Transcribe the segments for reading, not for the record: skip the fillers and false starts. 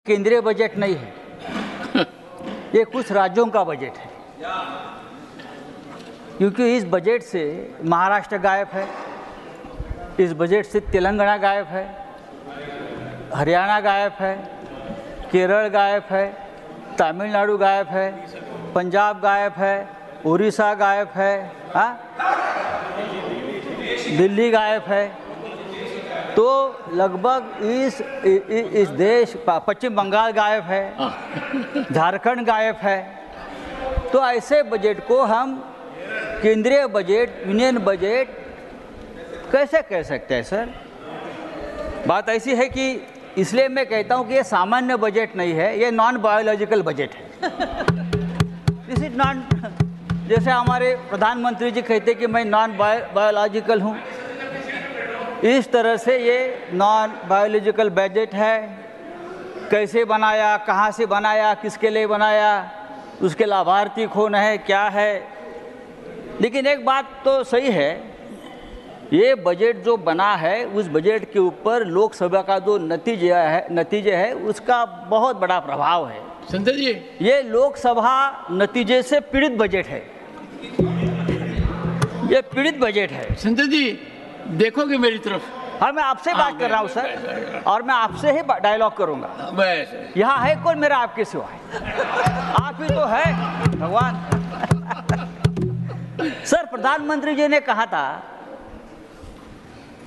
केंद्रीय बजट नहीं है, ये कुछ राज्यों का बजट है, क्योंकि इस बजट से महाराष्ट्र गायब है, इस बजट से तेलंगाना गायब है, हरियाणा गायब है, केरल गायब है, तमिलनाडु गायब है, पंजाब गायब है, उड़ीसा गायब है, दिल्ली गायब है। तो लगभग इस देश, पश्चिम बंगाल गायब है, झारखंड गायब है। तो ऐसे बजट को हम केंद्रीय बजट, यूनियन बजट कैसे कह सकते हैं सर? बात ऐसी है कि इसलिए मैं कहता हूं कि ये सामान्य बजट नहीं है, ये नॉन बायोलॉजिकल बजट है। दिस इज नॉन, जैसे हमारे प्रधानमंत्री जी कहते कि मैं नॉन बायोलॉजिकल हूं, इस तरह से ये नॉन बायोलॉजिकल बजट है। कैसे बनाया, कहाँ से बनाया, किसके लिए बनाया, उसके लाभार्थी कौन है, क्या है। लेकिन एक बात तो सही है, ये बजट जो बना है उस बजट के ऊपर लोकसभा का जो नतीजे है उसका बहुत बड़ा प्रभाव है। संजय जी, ये लोकसभा नतीजे से पीड़ित बजट है, ये पीड़ित बजट है। संजय जी देखोगे मेरी तरफ? हाँ, मैं आपसे बात कर रहा हूँ सर, और मैं आपसे ही डायलॉग करूँगा। यहाँ है कौन मेरा आपके सिवा है? आप ही तो है भगवान। सर, प्रधानमंत्री जी ने कहा था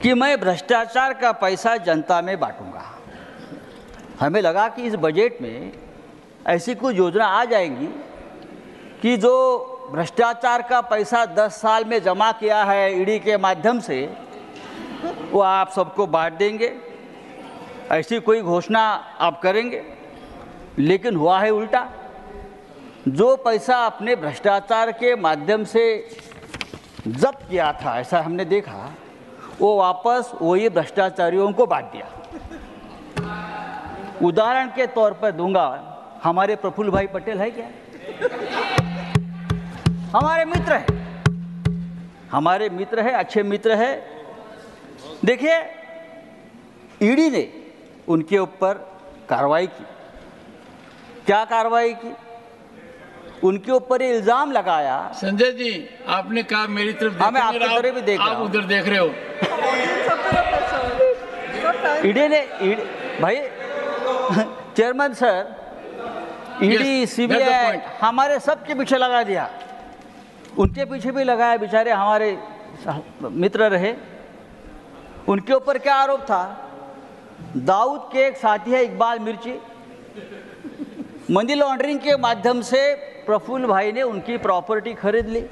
कि मैं भ्रष्टाचार का पैसा जनता में बांटूंगा। हमें लगा कि इस बजट में ऐसी कुछ योजना आ जाएंगी कि जो भ्रष्टाचार का पैसा 10 साल में जमा किया है ईडी के माध्यम से, वो आप सबको बांट देंगे, ऐसी कोई घोषणा आप करेंगे। लेकिन हुआ है उल्टा। जो पैसा अपने भ्रष्टाचार के माध्यम से जब्त किया था, ऐसा हमने देखा, वो वापस वही भ्रष्टाचारियों को बांट दिया। उदाहरण के तौर पर दूंगा, हमारे प्रफुल्ल भाई पटेल है क्या? हमारे मित्र है, हमारे मित्र है, अच्छे मित्र है। देखिए, ईडी ने उनके ऊपर कार्रवाई की। क्या कार्रवाई की? उनके ऊपर ये इल्जाम लगाया। संजय जी, आपने कहा मेरी तरफ, हाँ, मैं आपकी तरफ भी देख रहा हूं। आप उधर देख रहे हो। ईडी ने, भाई चेयरमैन सर, ईडी, सीबीआई हमारे सबके पीछे लगा दिया, उनके पीछे भी लगाया। बेचारे हमारे मित्र रहे। उनके ऊपर क्या आरोप था? दाऊद के एक साथी है इकबाल मिर्ची, मनी लॉन्ड्रिंग के माध्यम से प्रफुल्ल भाई ने उनकी प्रॉपर्टी खरीद ली।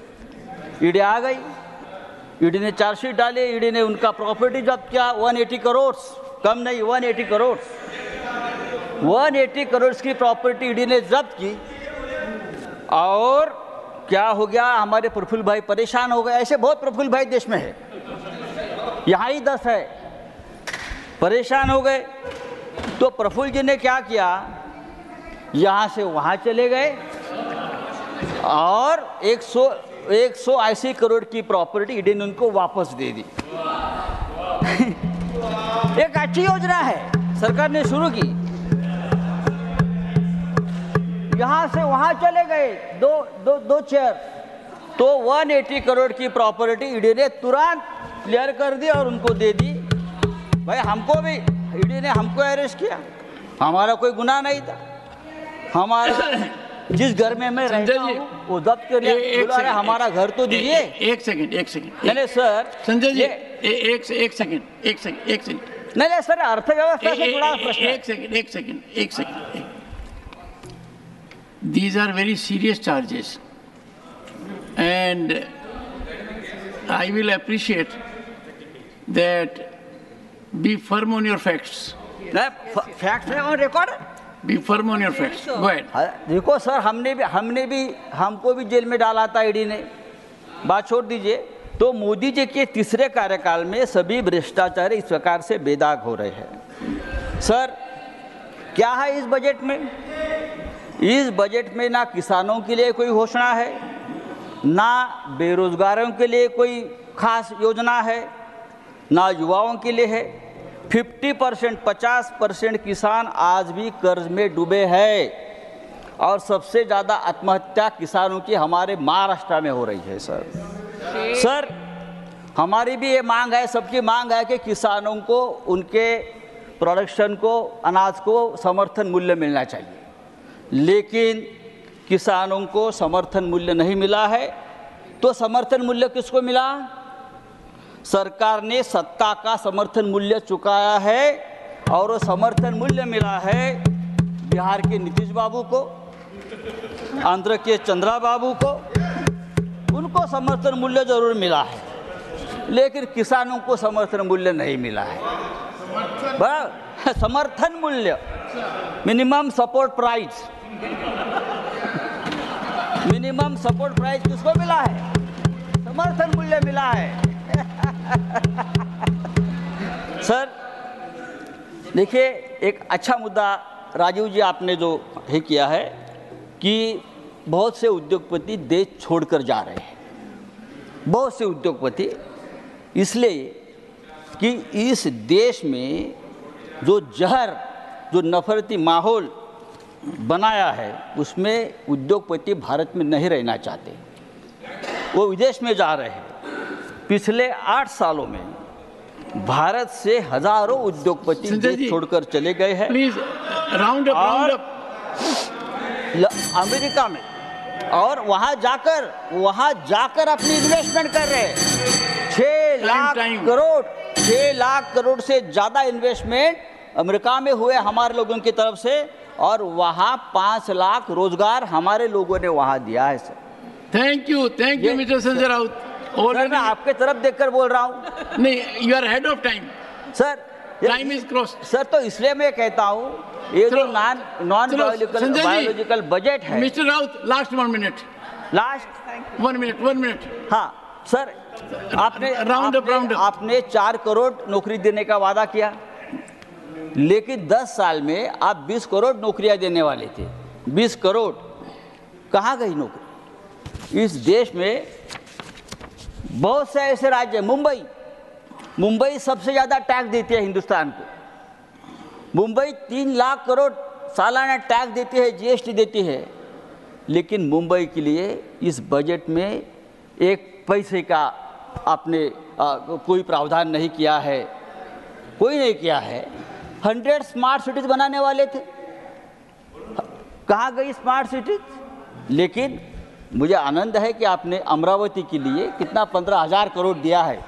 ईडी आ गई, ईडी ने चार्जशीट डाले, ईडी ने उनका प्रॉपर्टी जब्त किया। 180 करोड़, कम नहीं, 180 करोड़, 180 करोड़ की प्रॉपर्टी ईडी ने जब्त की। और क्या हो गया, हमारे प्रफुल्ल भाई परेशान हो गए। ऐसे बहुत प्रफुल्ल भाई देश में है, यहाँ ही 10 है, परेशान हो गए। तो प्रफुल्ल जी ने क्या किया, यहाँ से वहाँ चले गए और 180 करोड़ की प्रॉपर्टी ईडी ने उनको वापस दे दी। एक अच्छी योजना है, सरकार ने शुरू की। यहाँ से वहाँ चले गए, दो चेयर, तो 180 करोड़ की प्रॉपर्टी ईडी ने तुरंत क्लियर कर दी और उनको दे दी। भाई हमको भी ईडी ने हमको अरेस्ट किया, हमारा कोई गुनाह नहीं था। हमारा जिस घर में मैं रहता हूं वो जब्त कर लिया। हमारा घर तो दीजिए। एक सेकंड नहीं सर, संजय जी, एक सेकंड नहीं सर, अर्थव्यवस्था से जुड़ा प्रश्न। एक second. These are very serious charges, and I will appreciate that. Be firm on your facts. Facts है और record. Be firm on your facts. Go ahead. देखो सर, हमको भी जेल में डाला था ईडी ने, बात छोड़ दीजिए। तो मोदी जी के तीसरे कार्यकाल में सभी भ्रष्टाचारी इस प्रकार से बेदाग हो रहे हैं। सर, क्या है इस बजट में? इस बजट में ना किसानों के लिए कोई घोषणा है, ना बेरोजगारों के लिए कोई खास योजना है, ना युवाओं के लिए है। 50%, 50% किसान आज भी कर्ज में डूबे हैं और सबसे ज़्यादा आत्महत्या किसानों की हमारे महाराष्ट्र में हो रही है। सर हमारी भी ये मांग है, सबकी मांग है कि किसानों को उनके प्रोडक्शन को, अनाज को समर्थन मूल्य मिलना चाहिए, लेकिन किसानों को समर्थन मूल्य नहीं मिला है। तो समर्थन मूल्य किसको मिला? सरकार ने सत्ता का समर्थन मूल्य चुकाया है और वो समर्थन मूल्य मिला है बिहार के नीतीश बाबू को, आंध्र के चंद्रा बाबू को, उनको समर्थन मूल्य जरूर मिला है, लेकिन किसानों को समर्थन मूल्य नहीं मिला है। समर्थन मूल्य, minimum support price, minimum support price किसको मिला है? समर्थन मूल्य मिला है। सर देखिए, एक अच्छा मुद्दा राजीव जी आपने जो है किया है कि बहुत से उद्योगपति देश छोड़कर जा रहे हैं, बहुत से उद्योगपति, इसलिए कि इस देश में जो जहर, जो नफरती माहौल बनाया है, उसमें उद्योगपति भारत में नहीं रहना चाहते, वो विदेश में जा रहे हैं। पिछले 8 सालों में भारत से हजारों उद्योगपति देश छोड़कर चले गए हैं। प्लीज राउंड अप अमेरिका में, और वहां जाकर अपनी इन्वेस्टमेंट कर रहे हैं। 6 लाख करोड़ से ज्यादा इन्वेस्टमेंट अमेरिका में हुए हमारे लोगों की तरफ से, और वहां 5 लाख रोजगार हमारे लोगों ने वहां दिया है। Sir thank you mister Sanjay Raut. मैं आपके तरफ देखकर बोल रहा हूँ। नहीं, you are head of time sir, time is cross. Sir तो इसलिए मैं कहता हूँ, ये जो नॉन बायोलॉजिकल बजट है। Mister Raut, last 1 minute, last 1 minute. हाँ सर, राउंड आपने 4 करोड़ नौकरी देने का वादा किया, लेकिन 10 साल में आप 20 करोड़ नौकरियां देने वाले थे। 20 करोड़ कहाँ गई नौकरी? इस देश में बहुत से ऐसे राज्य, मुंबई सबसे ज़्यादा टैक्स देती है हिंदुस्तान को। मुंबई 3 लाख करोड़ सालाना टैक्स देती है, जीएसटी देती है, लेकिन मुंबई के लिए इस बजट में एक पैसे का आपने कोई प्रावधान नहीं किया है, कोई नहीं किया है। 100 स्मार्ट सिटीज बनाने वाले थे, कहाँ गई स्मार्ट सिटीज? लेकिन मुझे आनंद है कि आपने अमरावती के लिए कितना 15,000 करोड़ दिया है।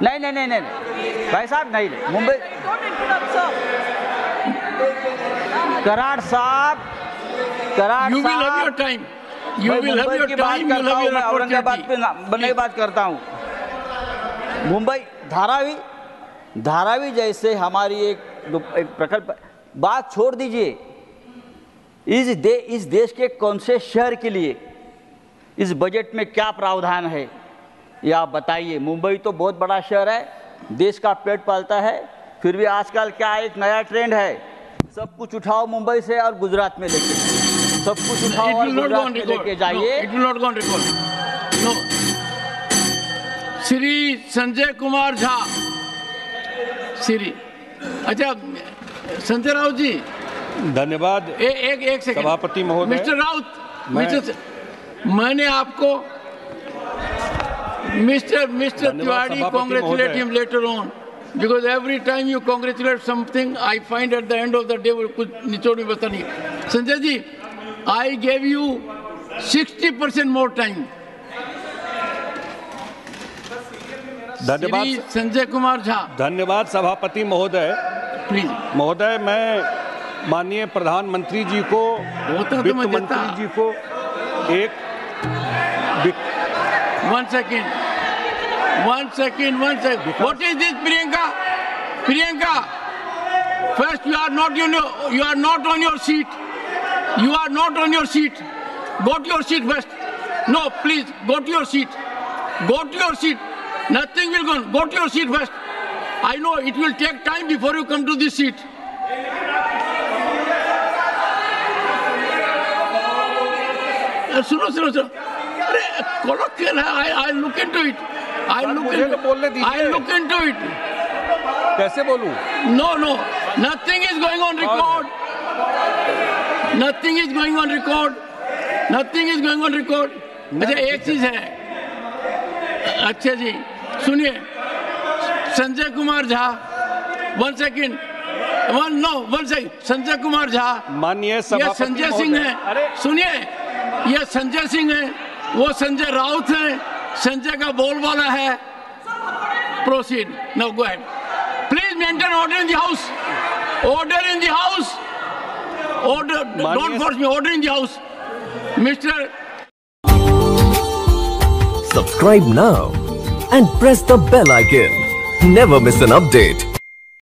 नहीं भाई साहब, नहीं मुंबई, कराड़ साहब, You will have your time. You will have your time. You will have your Aurangabad पे नहीं बात करता हूँ। मुंबई धारावी जैसे हमारी एक प्रकल्प, बात छोड़ दीजिए। इस देश के कौन से शहर के लिए इस बजट में क्या प्रावधान है, ये आप बताइए। मुंबई तो बहुत बड़ा शहर है, देश का पेट पालता है, फिर भी आजकल क्या एक नया ट्रेंड है, सब कुछ उठाओ मुंबई से और गुजरात में लेके, सब कुछ उठाओ और गुजरात में लेके जाइए। It will not go on record. No. Shri Sanjay Kumar Jha, अच्छा संजय राउत जी, धन्यवाद। एक सेकंड सभापति महोदय। मिस्टर राउत, मैंने आपको mister Tiwari congratulate him later on, because every time you congratulate something, I find at the end of the day कुछ निचोड़ में बता नहीं। Sanjay ji, I gave you 60% more time. धन्यवाद संजय कुमार झा। धन्यवाद सभापति महोदय। प्लीज महोदय, मैं माननीय प्रधानमंत्री जी को, वित्त मंत्री जी को एक One second. What is this, Priyanka? First, you are not on your seat. You are not on your seat. Go to your seat first. No, please, go to your seat. Go to your seat. Nothing will go. Go to your seat first. I know it will take time before you come to this seat. सुनो। अरे colloquial है, I look into it. I look into it. कैसे बोलूं? No, no, nothing is going on record. Nothing is going on record. Nothing is going on record. अच्छा एक चीज है, अच्छा जी सुनिए, संजय कुमार झा, वन सेकेंड, संजय कुमार झा, माननीय ये सभापति संजय सिंह है, सुनिए, ये संजय सिंह है, वो संजय राउत है, संजय का बोलबाला है। Proceed, now go ahead, please maintain order in the house, order in the house, order, don't force me, order in the house, mister. Subscribe now and press the bell icon. Never miss an update.